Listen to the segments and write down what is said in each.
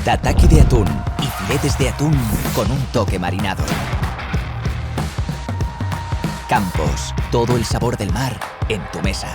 tataki de atún y filetes de atún con un toque marinado. Campos, todo el sabor del mar en tu mesa.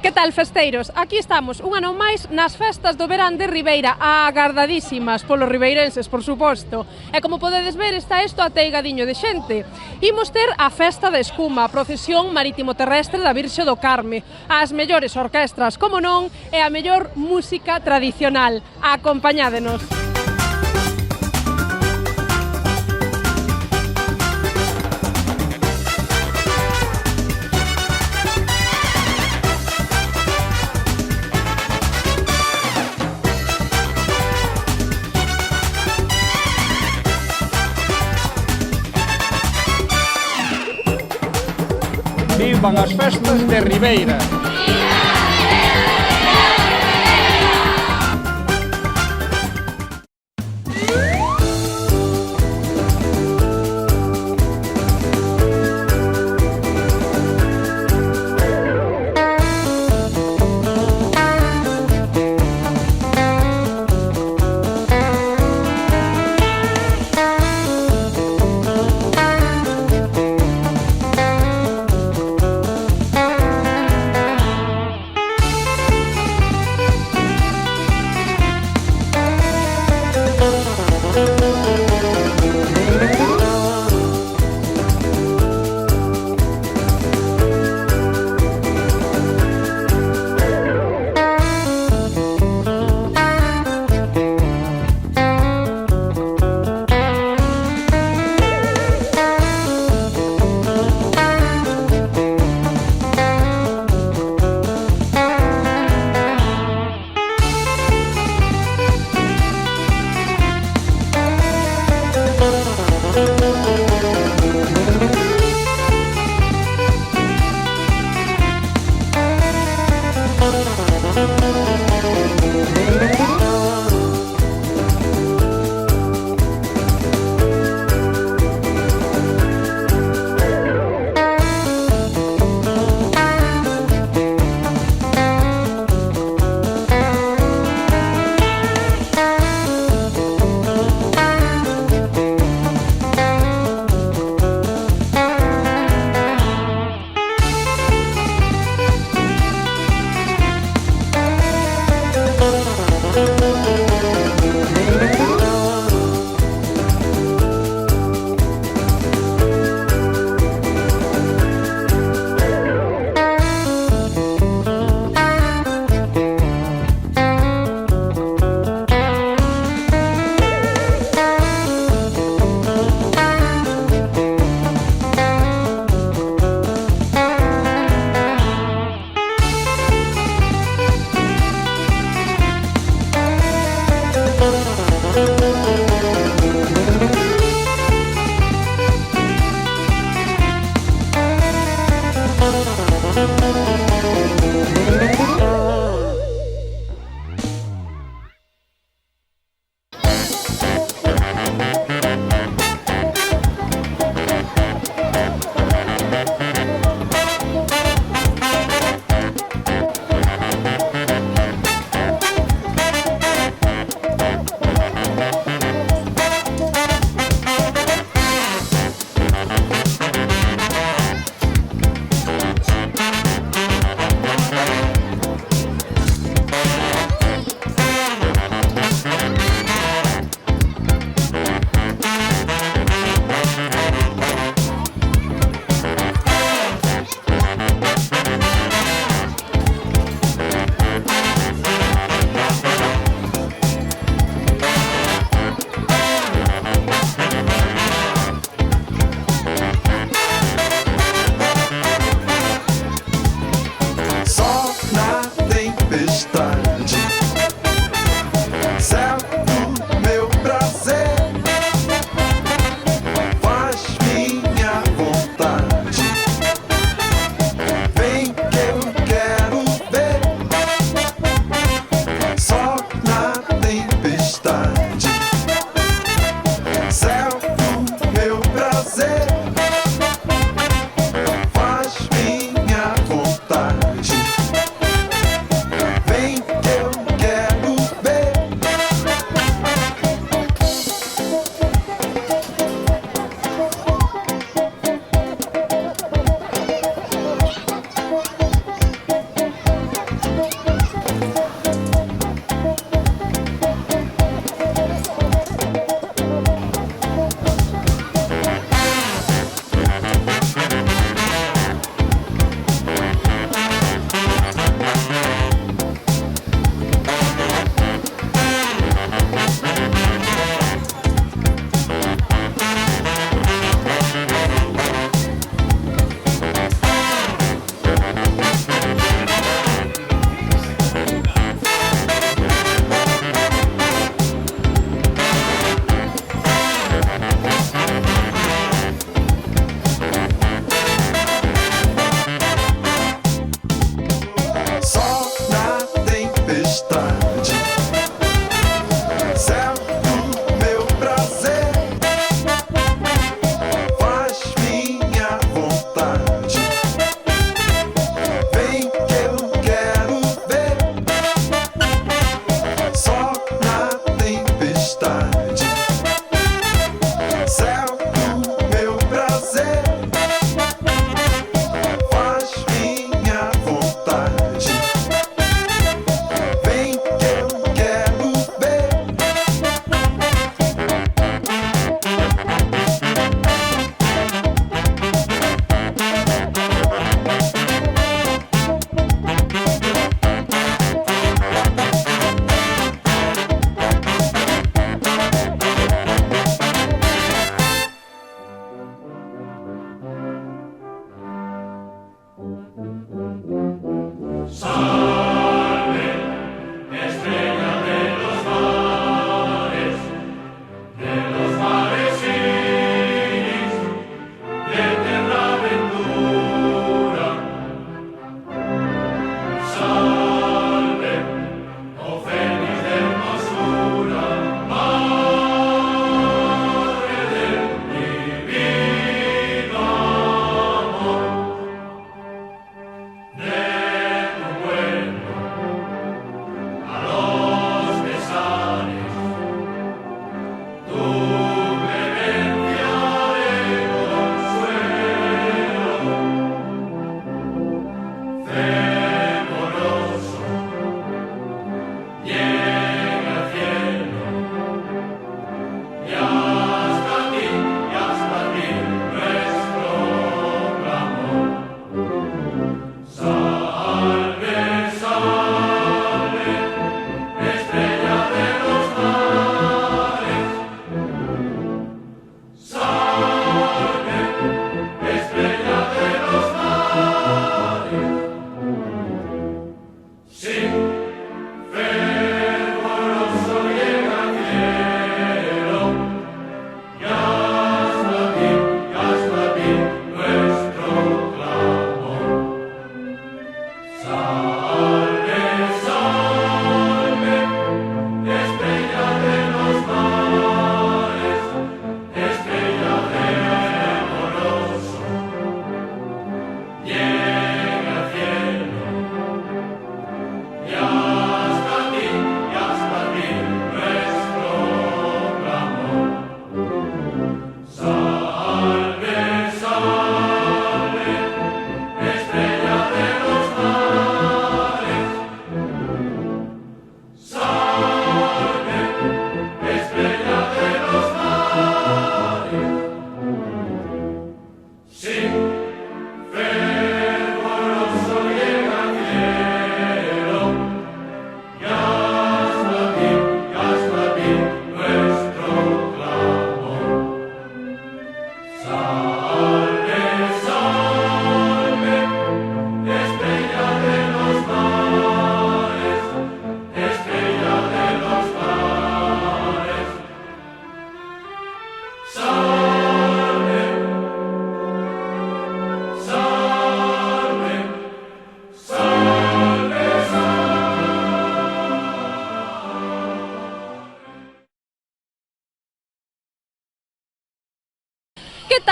Que tal, festeiros? Aquí estamos un ano máis nas festas do verán de Ribeira, agardadísimas polos ribeirenses, por suposto. E como podedes ver, está isto ateigadiño de xente. Imos ter a festa da escuma, a procesión marítimo-terrestre da Virxe do Carme, as mellores orquestras, como non, e a mellor música tradicional. Acompañádenos. Vivan as festas de Ribeira!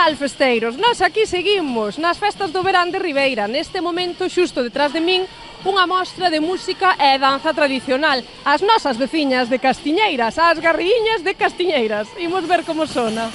tal, festeiros? Nós aquí seguimos nas festas do verán de Ribeira. Neste momento, xusto detrás de min, unha mostra de música e danza tradicional. As nosas veciñas de Castiñeiras, as garriñas de Castiñeiras. Imos ver como sona.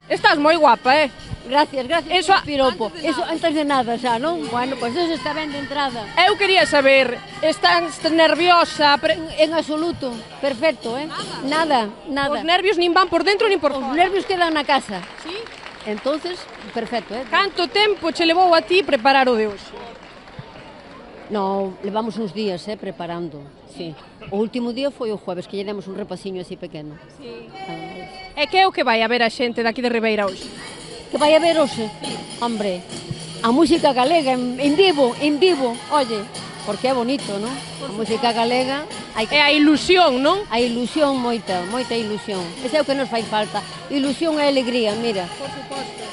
Estás moi guapa, Gracias, gracias Eso, por piropo. Eso antes de nada xa, non? Bueno, pois eso está ben de entrada. Eu quería saber, estás nerviosa? En absoluto, perfecto, Nada, nada. Os nervios nin van por dentro nin por Os fora. nervios quedan na casa. Sí? Entonces, perfecto, Canto tempo che levou a ti preparar o de hoxe? No, levamos uns días, preparando, sí. O último día foi o jueves, que lle demos un repaciño así pequeno. Sí. Ademais. E que é o que vai a ver a xente daqui de Ribeira hoxe? Que vai a ver hoxe? Hombre, a música galega en vivo, oye, porque é bonito, non? A música galega, É a ilusión, non? a ilusión, moita ilusión. Ese é o que nos fai falta. Ilusión e alegría, mira. Por suposto.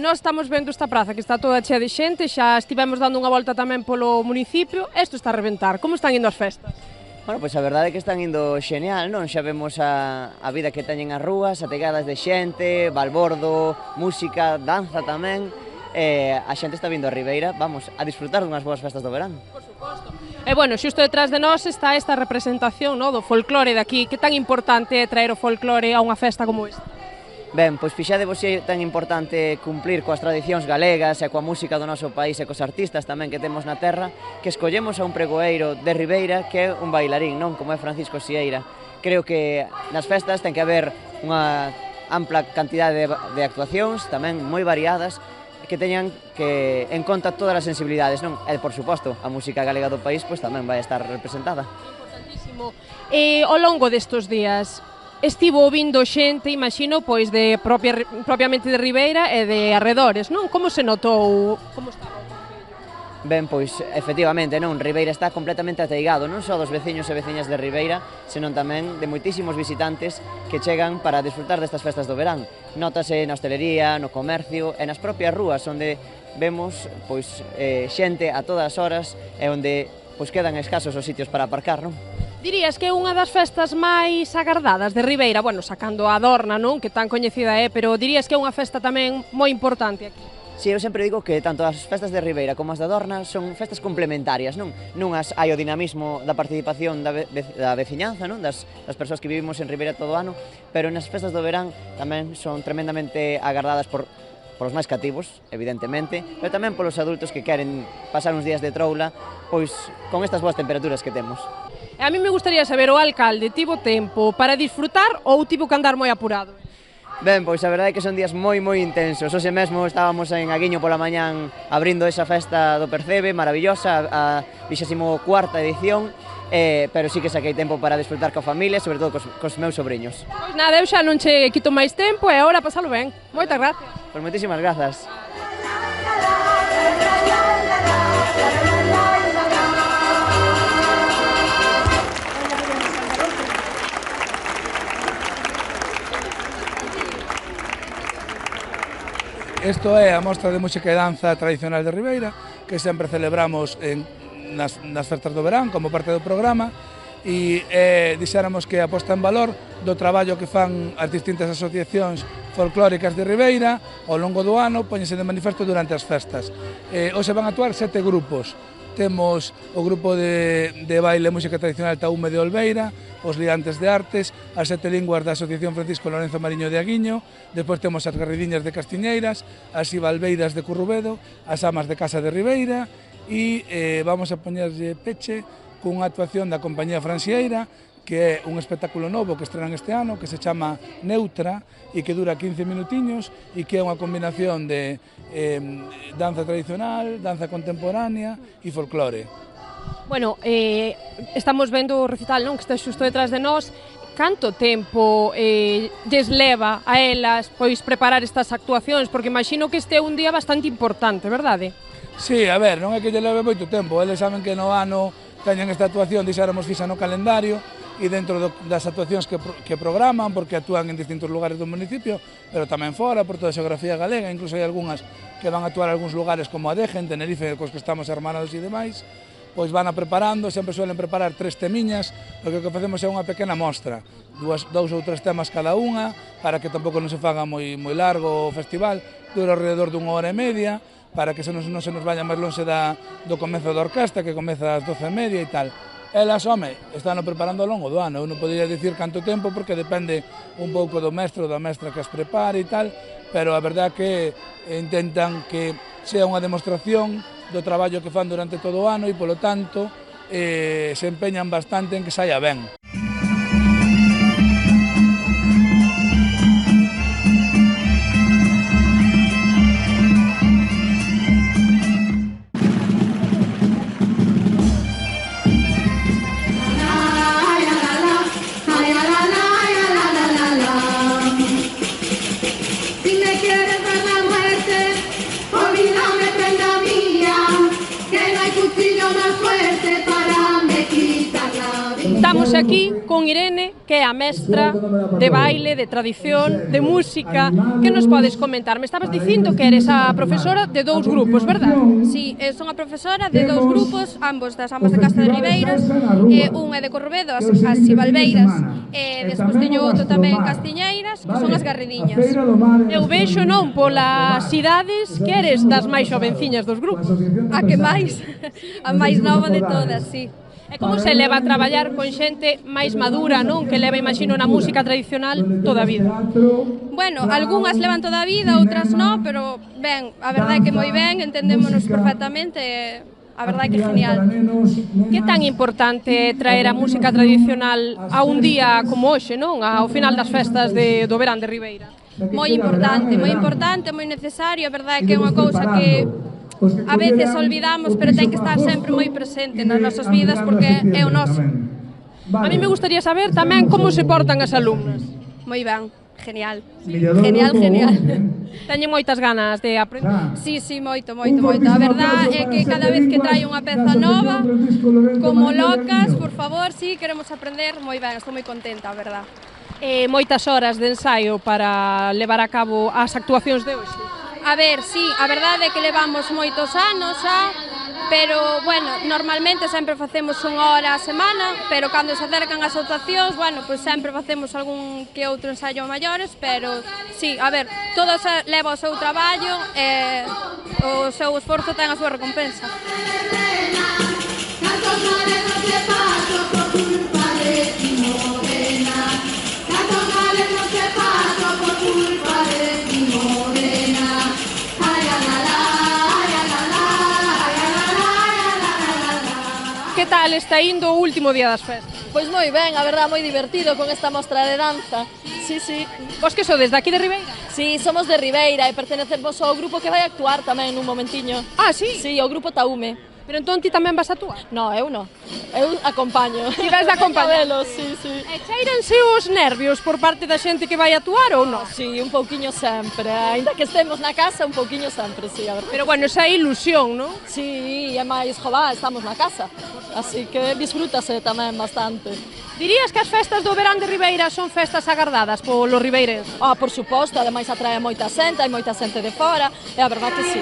Nós estamos vendo esta praza que está toda chea de xente, xa estivemos dando unha volta tamén polo municipio, isto está a reventar. Como están indo as festas? Bueno, pois a verdade é que están indo xeñal, non? Xa vemos a vida que teñen as rúas, ategadas de xente, balbordo, música, danza tamén. A xente está vindo a Ribeira, vamos, a disfrutar dunhas boas festas do verán. Por suposto. E bueno, xusto detrás de nós está esta representación, no, do folclore de aquí. Que tan importante é traer o folclore a unha festa como esta? Ben, pois fixadevos se é tan importante cumplir coas tradicións galegas e coa música do noso país e cos artistas tamén que temos na terra, que escollemos a un pregoeiro de Ribeira que é un bailarín, non? Como é Francisco Sieira. Creo que nas festas ten que haber unha ampla cantidade de actuacións, tamén moi variadas, que teñan que en conta todas as sensibilidades, non? E, por suposto, a música galega do país pois tamén vai estar representada. Importantísimo. Ao longo destes días, estivo vindo xente, imagino, pois de propiamente de Ribeira e de arredores, non? Como se notou? Como estaba o concello? Ben, pois, efectivamente, non? Ribeira está completamente ateigado, non só dos veciños e veciñas de Ribeira, senón tamén de moitísimos visitantes que chegan para disfrutar destas festas do verán. Notase na hostelería, no comercio e nas propias rúas, onde vemos, pois, xente a todas as horas e onde, pois, quedan escasos os sitios para aparcar, non? Dirías que é unha das festas máis agardadas de Ribeira, bueno, sacando a Dorna, non? Que tan coñecida é, pero dirías que é unha festa tamén moi importante aquí. Si, eu sempre digo que tanto as festas de Ribeira como as da Dorna son festas complementarias, non? Nunhas hai o dinamismo da participación da veciñanza, non? Das persoas que vivimos en Ribeira todo o ano, pero nas festas do verán tamén son tremendamente agardadas por os máis cativos, evidentemente, pero tamén polos adultos que queren pasar uns días de troula, pois con estas boas temperaturas que temos. E a mí me gustaría saber, o alcalde tivo tempo para disfrutar ou tivo que andar moi apurado? Ben, pois a verdade é que son días moi intensos. Hoxe mesmo estábamos en Aguiño pola mañán abrindo esa festa do Percebe, maravillosa, a 24ª edición, pero sí que saquei tempo para disfrutar coa familia, sobre todo cos meus sobrinhos. Pois nada, eu xa non che quito máis tempo e agora pasalo ben. Moitas gracias. Pois moitísimas grazas. Isto é a mostra de música e danza tradicional de Ribeira, que sempre celebramos nas festas do verán como parte do programa, e dixéramos que a posta en valor do traballo que fan as distintas asociacións folclóricas de Ribeira ao longo do ano, poñense de manifesto durante as festas. Hoxe van a actuar 7 grupos. Temos o grupo de baile e música tradicional Taume de Olveira, os Liantes de Artes, as 7 linguas da Asociación Francisco Lorenzo Mariño de Aguiño, despois temos as Garridiñas de Castiñeiras, as Ibalbeiras de Currubedo, as Amas de Casa de Ribeira, e vamos a poñerlle peche cunha actuación da compañía Fransieira, que é un espectáculo novo que estrenan este ano, que se chama Neutra, e que dura 15 minutiños, e que é unha combinación de danza tradicional, danza contemporánea e folclore. Bueno, estamos vendo o recital, non, que está xusto detrás de nós. Canto tempo lles leva a elas pois preparar estas actuacións? Porque imagino que este é un día bastante importante, verdade? Sí, a ver, non é que lle leve moito tempo, eles saben que no ano teñen esta actuación, dixéramos, fixa no calendario, e dentro das actuacións que programan, porque actúan en distintos lugares do municipio, pero tamén fora, por toda a xeografía galega, incluso hai algunhas que van a actuar en algúns lugares como a Deje, en Tenerife, cos que estamos hermanados e demais, pois van a preparando, sempre suelen preparar 3 temiñas, porque o que facemos é unha pequena mostra, 2 ou 3 temas cada unha, para que tampouco non se faga moi largo o festival, dura alrededor dunha hora e media, para que non se nos vaya máis longe do comezo da orquesta, que comeza ás 12:30 e tal. Elas, home, están preparando ao longo do ano, eu non poderia dicir canto tempo, porque depende un pouco do mestre ou da mestra que as prepare e tal, pero a verdade é que intentan que sea unha demostración do traballo que fan durante todo o ano e, polo tanto, se empeñan bastante en que saia ben. Estamos aquí con Irene, que é a mestra de baile, de tradición, de música. Que nos podes comentar? Me estabas dicindo que eres a profesora de 2 grupos, verdad? Sí, son a profesora de 2 grupos, ambos das Amas de Casa de Ribeiras, un é de Corrubedo, as Ibalbeiras, e despois teño outro tamén en Castiñeiras, que son as Garridiñas. Eu vexo, non, polas idades, que eres das máis xovenciñas dos grupos. A que máis? A máis nova de todas, sí. E como se leva a traballar con xente máis madura, non? Que leva, imagino, na música tradicional toda a vida. Bueno, algunhas levan toda a vida, outras non, pero ben, a verdade é que moi ben, entendémonos perfectamente, a verdade é que genial. Que tan importante traer a música tradicional a un día como hoxe, non? Ao final das festas do verán de Ribeira. Moi importante, moi necesario, a verdade é que é unha cousa que a veces olvidamos, pero ten que estar sempre moi presente nas nosas vidas porque é o noso. A mí me gustaría saber tamén como se portan as alumnas. Moi ben, genial. Genial. Teñen moitas ganas de aprender. Sí, moito. A verdade é que cada vez que trae unha peza nova, como locas, por favor, sí, queremos aprender, moi ben, estou moi contenta, a verdade. Moitas horas de ensaio para levar a cabo as actuacións de hoxe. A ver, sí, a verdade é que levamos moitos anos xa, pero, bueno, normalmente sempre facemos 1 hora a semana, pero cando se acercan as actuacións, bueno, pois sempre facemos algún que outro ensaio maiores, pero, sí, a ver, todo leva o seu traballo e o seu esforzo ten a súa recompensa. Que tal está indo o último día das festas? Pois moi ben, a verdade, moi divertido con esta mostra de danza. Sí. Vos que sodes daqui de Ribeira? Sí, somos de Ribeira e pertenecemos ao grupo que vai actuar tamén nun momentiño. Ah, sí? Sí, o grupo Taume. Pero entón ti tamén vas a actuar? No, eu non. Eu acompaño. Ti vas de acompañar? Sí. E cheiranse os nervios por parte da xente que vai actuar ou non? Sí, un pouquiño sempre. Ainda que estemos na casa, un pouquiño sempre, sí, a verdade. Pero bueno, esa é ilusión, non? Sí, e máis, jová, estamos na casa. Así que disfrútase tamén bastante. Dirías que as festas do verán de Ribeira son festas agardadas polos ribeirenses? Ah, por suposto, ademais atrae moita xente, hai moita xente de fora, e a verdade que sí.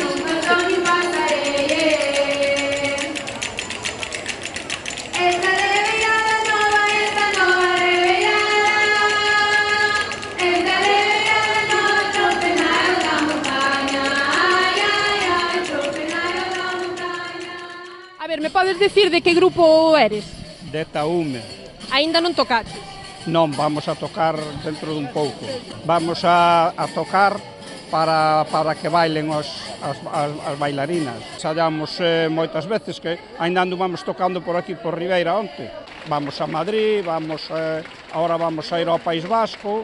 podes dicir de que grupo eres? De Taume. Aínda non tocaste. Non, vamos a tocar dentro dun pouco. Vamos a tocar para que bailen as bailarinas. Ensayamos moitas veces que ainda anduvamos tocando por aquí por Ribeira onte. Vamos a Madrid, ahora vamos a ir ao País Vasco,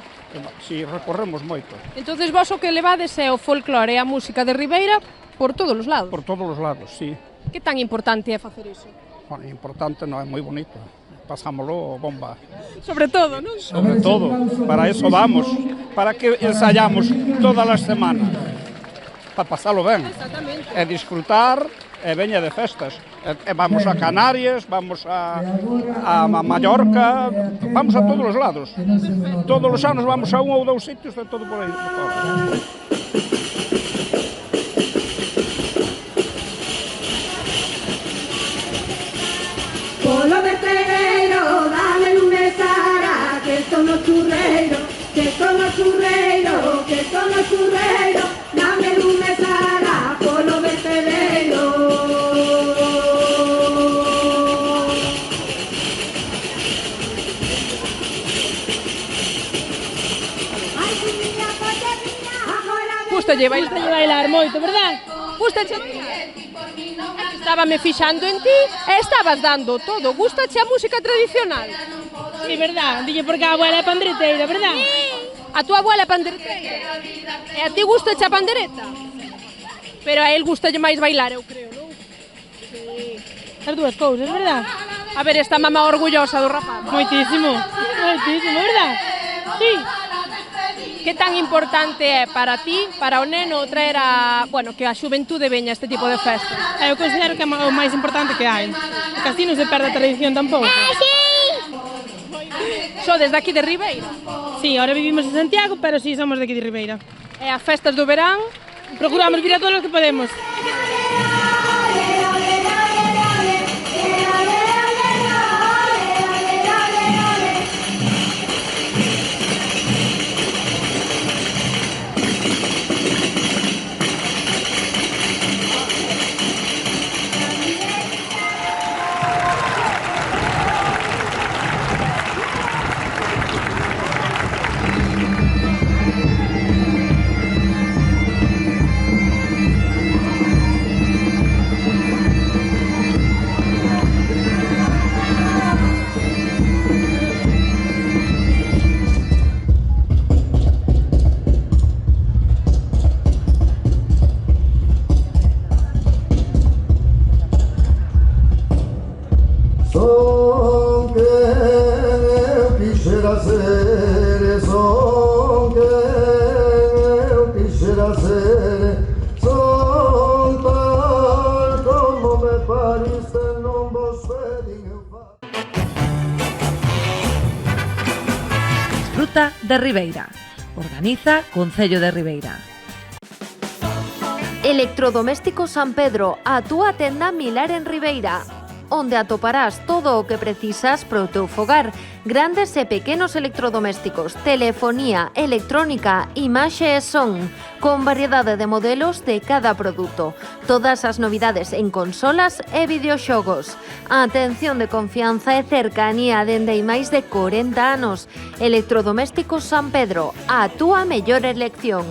si recorremos moito. Entonces vos o que levades é o folclore e a música de Ribeira por todos os lados. Por todos os lados, sí. Que tan importante é facer iso? Bueno, importante non é moi bonito. Pasámoslo bomba. Sobre todo, non? Sobre todo, para eso vamos, para que ensayamos todas as semanas, para pasalo ben, e disfrutar, e veña de festas. E vamos a Canarias, vamos a Mallorca, vamos a todos os lados. Todos os anos vamos a un ou dous sitios de todo por aí. Polo vertedero, dame un besara, que son los churreiros, que son los churreiros, que son los churreiros, dame un besara, polo vertedero. Gustalle bailar moito, verdad? Gustache Estábame fixando en ti e estabas dando todo. Gustache a música tradicional? Sí, verdad. Dille porque a abuela é pandereteira, verdad? Sí. A tua abuela é pandereteira? E a ti gustache a pandereta? Pero a él gustalle máis bailar, eu creo, non? Sí. As dúas cousas, verdad? A ver, esta mamá orgullosa do rapaz. Moitísimo, moitísimo, verdad? Sí. Que tan importante é para ti, para o neno, traer que a xuventude veña a este tipo de festas? Eu considero que é o máis importante que hai. Que así non se perde a tradición tampouco. Sí! Sodes daqui de Ribeira? Sí, ahora vivimos en Santiago, pero sí, somos daqui de Ribeira. E as festas do verán? Procuramos vir a todos os que podemos. Disfruta de Ribeira. Organiza Concello de Ribeira. Electrodomésticos San Pedro, a túa tenda Milar en Ribeira, onde atoparás todo o que precisas para o teu fogar. Grandes e pequenos electrodomésticos, telefonía, electrónica, imaxe e son, con variedade de modelos de cada produto. Todas as novidades en consolas e videoxogos. A atención de confianza e cercanía dende hai máis de 40 anos. Electrodomésticos San Pedro, a túa mellor elección.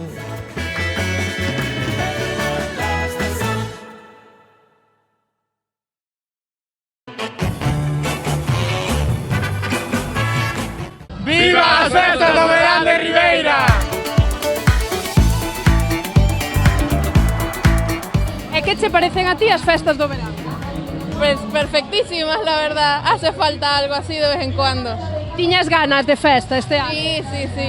¡Viva as festas do verán de Ribeira! E que che parecen a ti as festas do verán? Pues perfectísimas, la verdad. Hace falta algo así de vez en cuando. Tiñas ganas de festa este ano? Sí, sí, sí.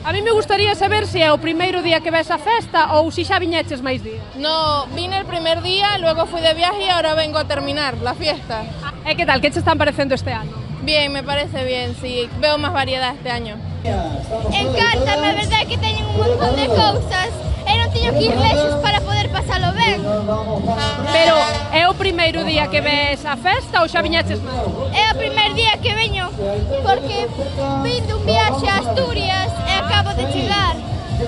A mí me gustaría saber se é o primeiro día que ves a festa ou se xa viñeches máis días. No, vine el primer día, luego fui de viaje y ahora vengo a terminar la fiesta. E que tal? Que che están parecendo este ano? Bien, me parece bien, sí. Veo más variedad este año. Encántame, a verdade que teñen un montón de cousas e non teño que ir lexos para poder pasalo ben. Pero é o primeiro día que ves a festa ou xa viñeches máis? É o primer día que veño, porque vim dun viaxe a Asturias e acabo de chegar.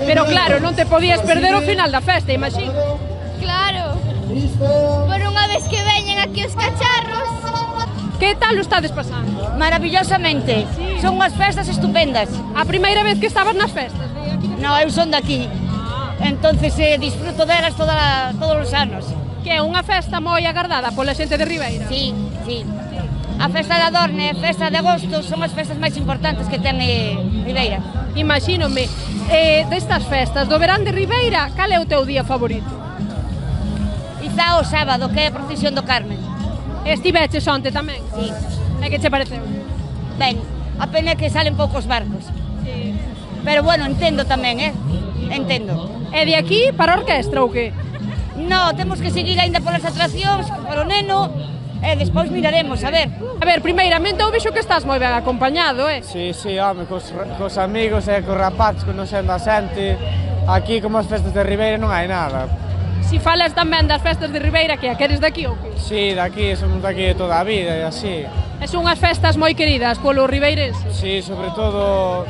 Pero claro, non te podías perder o final da festa, imagino. Claro, por unha vez que veñen aquí aquí os cacharros. Que tal o estades pasando? Maravillosamente, son unhas festas estupendas. A primeira vez que estabas nas festas? No, eu son daqui, entonces disfruto delas todos os anos. Que é unha festa moi agardada pola xente de Ribeira? Sí, sí. A festa da Dorne e a festa de agosto son as festas máis importantes que ten Ribeira. Imagínome, destas festas do verán de Ribeira, cal é o teu día favorito? Quizá o sábado, que é a procesión do Carmen. Estiveches onte tamén? Sí. E que che pareceu? Ben, a pena é que salen poucos barcos. Sí. Pero bueno, entendo tamén, entendo. E de aquí para a orquestra ou que? No, temos que seguir aínda polas atraccións, para o neno, e despois miraremos, a ver. A ver, primeiramente eu vexo que estás moi ben acompañado, Sí, home, cos amigos e cos rapaces, conocendo a xente. Aquí, como as festas de Ribeira, non hai nada. Si falas tamén das festas de Ribeira, que eres daqui ou que? Sí, daqui, somos daqui de toda a vida e así. E son unhas festas moi queridas polo ribeirense? Sí, sobre todo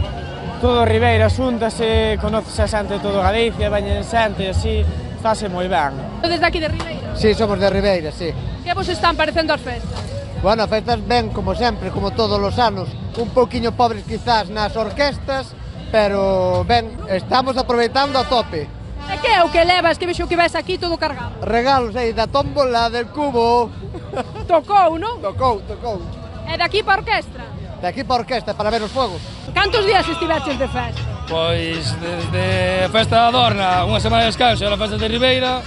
Ribeira, xúntase, conócese a xente de todo Galicia, veñen xente e así, estáse moi ben. Desde aquí de Ribeira? Sí, somos de Ribeira, sí. Que vos están parecendo as festas? Bueno, as festas ben, como sempre, como todos os anos, un pouquiño pobres quizás nas orquestas, pero ben, estamos aproveitando a tope. E que é o que levas, que vexo que ves aquí todo cargado? Regalos aí da tómbola, del cubo. Tocou, non? Tocou. E daqui para a orquestra? De aquí para a orquestra, para ver os fogos. Cantos días estiveches de festa? Pois desde a festa da Dorna, unha semana de descanso, e a festa de Ribeira,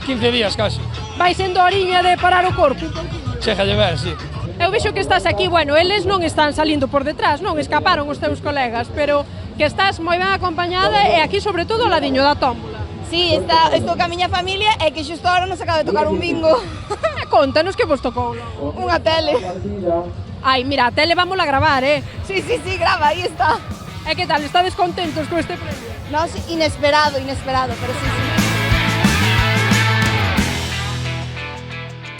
15 días casi. Vai sendo a oriña de parar o corpo? Chega a ver, sí. Eu vexo que estás aquí, bueno, eles non están salindo por detrás, non escaparon os teus colegas, pero que estás moi ben acompañada e aquí sobre todo ao ladiño da tómbola. Sí, estou ca miña familia e que xusto agora nos acaba de tocar un bingo. Contanos que vos tocou. Unha tele. Ai, mira, a tele vámola a gravar, Sí, grava, aí está. E que tal, estades contentos con este premio? No, sí, inesperado, pero sí.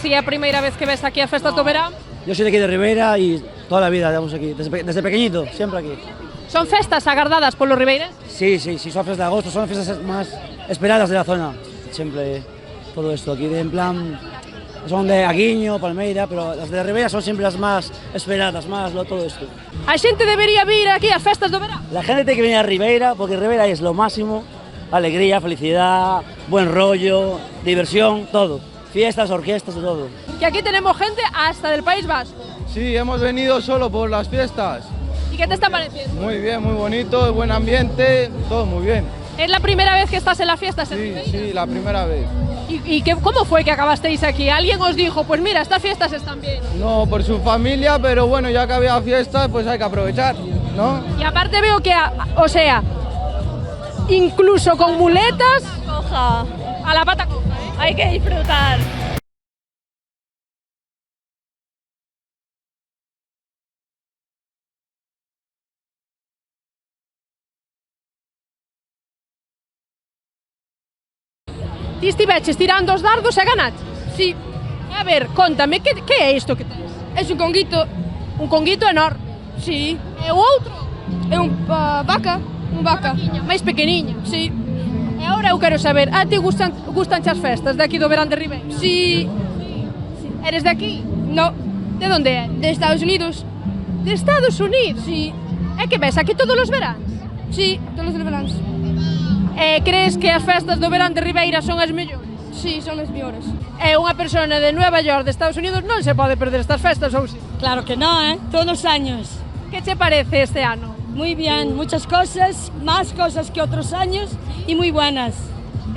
Si é a primeira vez que ves aquí a festa do verán? Yo soy de aquí de Ribeira y toda la vida estamos aquí, desde pequeñito, siempre aquí. Son festas agardadas polo Ribeira? Sí, son festas de agosto, son las fiestas más esperadas de la zona. Siempre todo esto aquí, en plan, son de Aguiño, Palmeira, pero las de Ribeira son siempre las más esperadas, todo esto. A xente debería vir aquí ás festas do verán? La gente tiene que venir a Ribeira porque Ribeira es lo máximo, alegría, felicidad, buen rollo, diversión, todo. Fiestas, orquestas, todo. Que aquí tenemos gente hasta del País Vasco. Sí, hemos venido solo por las fiestas. ¿Y qué te está pareciendo? Muy bien, muy bonito, buen ambiente, todo muy bien. ¿Es la primera vez que estás en las fiestas? Sí, la primera vez. ¿Y cómo fue que acabasteis aquí? ¿Alguien os dijo, pues mira, estas fiestas están bien? No, por su familia, pero bueno, ya que había fiestas, pues hay que aprovechar, ¿no? Y aparte veo que, o sea, incluso con muletas, coja, a la pata coja, Hay que disfrutar. Ti estiveches tirando os dardos e ganaches? Sí. A ver, contame, que é isto que tens? É un conguito. Un conguito enorme? Sí. E o outro? É vaca. Un vaca. Máis pequeniña? Sí. E agora eu quero saber, a ti gustanche as festas de aquí do verán de Ribeira? Sí. Eres de aquí? No. De onde é? De Estados Unidos. De Estados Unidos? Sí. É que ves aquí todos os veráns? Sí, todos os veráns. E crees que as festas do verán de Ribeira son as mellores? Sí, son as mellores. E unha persona de Nueva York, de Estados Unidos, non se pode perder estas festas, ou si? Claro que no, todos los años. Que che parece este ano? Muy bien, muchas cosas, más cosas que otros años y muy buenas.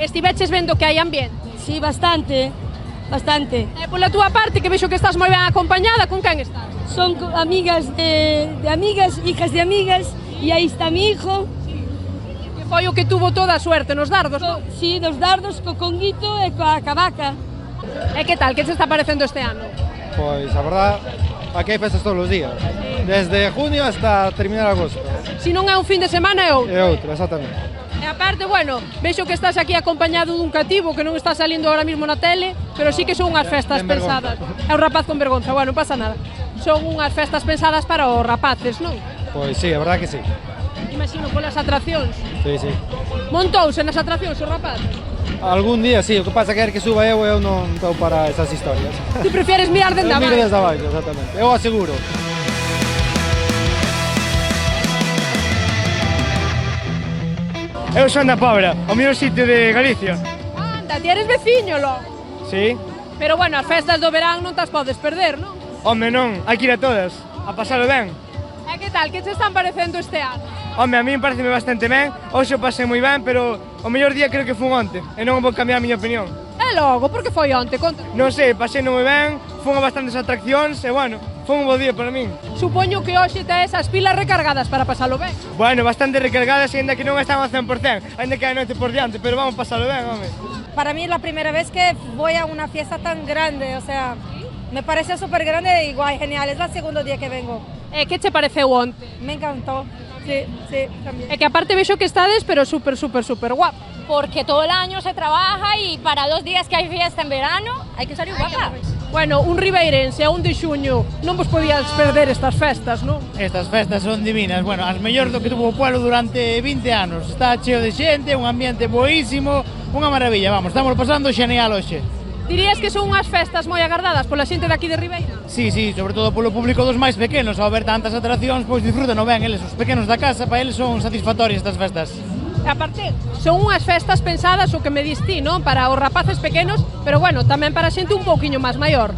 Estiveches vendo que hai ambiente? Sí, bastante. E pola túa parte, que vexo que estás moi ben acompañada, con quen estás? Son amigas de amigas, hijas de amigas, e aí está mi hijo. Que foi o que tuvo toda a suerte nos dardos, non? Sí, dos dardos, co conguito e coa cavaca. E que tal, que te está parecendo este ano? Pois, a verdad, aquí hai festas todos os días. Desde junio hasta terminar agosto. Si non é un fin de semana, é outro. É outro, exactamente. E aparte, bueno, vexo que estás aquí acompañado dun cativo que non está salindo ahora mismo na tele, pero sí que son unhas festas pensadas. É un rapaz con vergonza, bueno, non pasa nada. Son unhas festas pensadas para os rapaces, non? Pois sí, a verdad que sí. Imagino polas atraccións. Sí. Montouse nas atraccións o rapaz? Algún día, sí, o que pasa que quer que suba eu non estou para esas historias. Ti prefieres mirar dende abaixo? Miro desde abaixo, exactamente. Eu aseguro. Eu son da Pobra, o mellor sitio de Galicia. Anda, ti eres veciño logo. Sí. Pero bueno, as festas do verán non te as podes perder, non? Home, non, hai que ir a todas, a pasalo ben. E que tal, que che están parecendo este ano? Home, a mí pareceme bastante ben, hoxe o pasei moi ben, pero o mellor día creo que fun onte, e non vou cambiar a miña opinión. E logo, por que foi onte? Conta. Non sei, pasei moi ben, fun a bastantes atraccións, e bueno, foi un bo día para min. Supoño que hoxe tes as pilas recargadas para pasalo ben. Bueno, bastante recargadas, ainda que non están ao 100%, ainda que hai noite por diante, pero vamos pasalo ben, home. Para mí es la primera vez que voy a una fiesta tan grande, o sea, me parece súper grande y guay, genial, es el segundo día que vengo. Que che pareceu onte? Me encantó, sí, también. Que aparte vexo que estades, pero súper guapa. Porque todo el año se trabaja y para 2 días que hay fiesta en verano hay que salir guapa. Bueno, un ribeirense a 1 de xuño non vos podías perder estas festas, non? Estas festas son divinas, bueno, as mellores do que tuvo o pueblo durante 20 anos. Está cheo de xente, un ambiente boísimo, unha maravilla, vamos, estamos pasando xeneal hoxe. Dirías que son unhas festas moi agardadas pola xente de aquí de Ribeira? Sí, sobre todo polo público dos máis pequenos, ao ver tantas atraccións, pois disfrutan ben eles, os pequenos da casa, para eles son satisfactorias estas festas. E aparte, son unhas festas pensadas o que me dis ti, non? Para os rapaces pequenos, pero bueno, tamén para xente un pouquiño máis maior.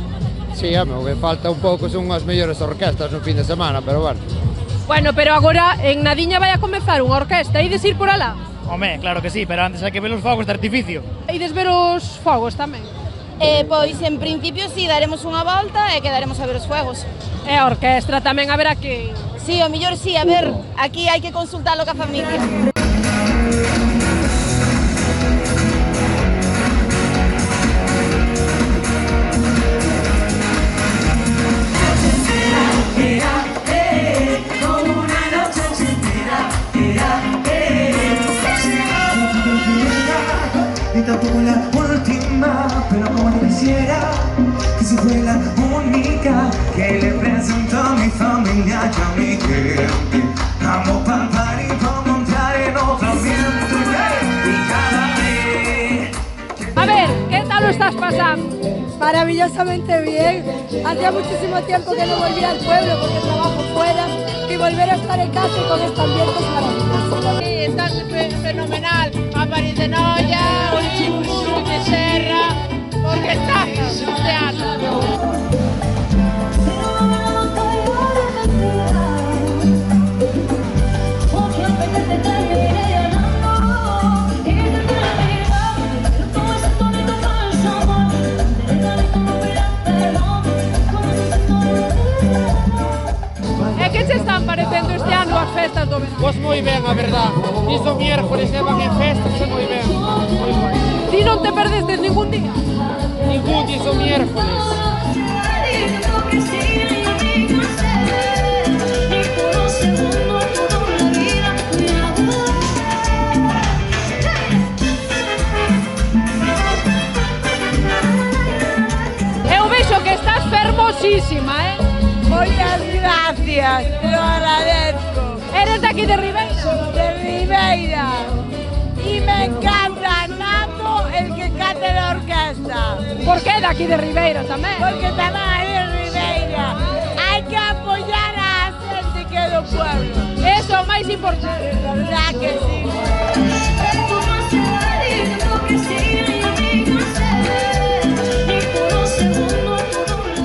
Sí, o que falta un pouco son unhas mellores orquestas no fin de semana, pero bueno. Bueno, pero agora en Nadiña vai a comezar unha orquesta, ides ir por alá? Home, claro que sí, pero antes hai que ver os fogos de artificio. Ides ver os fogos tamén? Pois, en principio, sí, daremos unha volta e quedaremos a ver os fuegos. E a orquestra tamén a ver aquí? Sí, o mellor sí, a ver, aquí hai que consultalo ca familia. Ni tampoco la última, pero como quisiera que si fue la única que le presentó a mi familia y a mi gente. Vamos pa'l party, pa' montar en otro viento y cada vez. A ver, ¿qué tal lo estás pasando? Maravillosamente bien. Hacía muchísimo tiempo que no volvía al pueblo porque trabajo fuera y volver a estar en casa y con este ambiente es maravilloso. Sí, está fenomenal. A París de Noia, un chimburu de Serra, porque está este ano. Que che están parecendo este ano as festas do verán? Pois moi ben, a verdad. Isto miércoles e van en festas e moi ben. Moi guai. Ti non te perdestes ningún día? Ningún día, iso miércoles. Eu vexo que estás fermosísima, Moitas gracias, te lo agradezco. Eres de aquí de Ribeira? De Ribeira. Y me encanta Nato el que cante la orquesta. ¿Por qué de aquí de Ribeira tamén? Porque tamén aí de Ribeira. Hai que apoyar a xente que é do pueblo. Eso é o máis importante. Verdad que sí.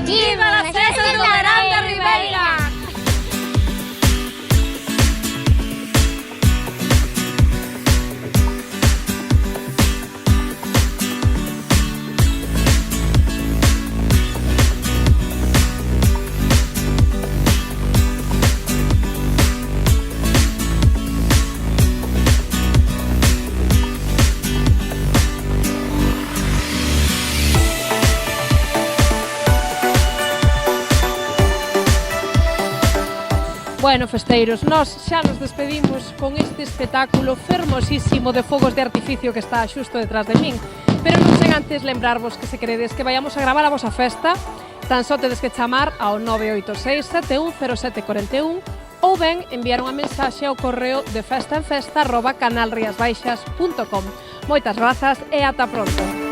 ¡Viva las festas do verán de Ribeira! Bueno, festeiros, nós xa nos despedimos con este espectáculo fermosísimo de fogos de artificio que está xusto detrás de min. Pero non sen antes lembrarvos que se queredes que vayamos a gravar a vosa festa, tan só tedes que chamar ao 986 710741 ou ben enviar unha mensaxe ao correo de festaenfesta@canalriasbaixas.com. Moitas grazas e ata pronto.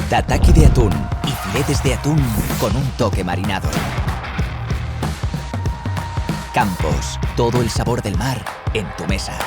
Tataki de atún y filetes de atún con un toque marinado. Campos, todo el sabor del mar en tu mesa.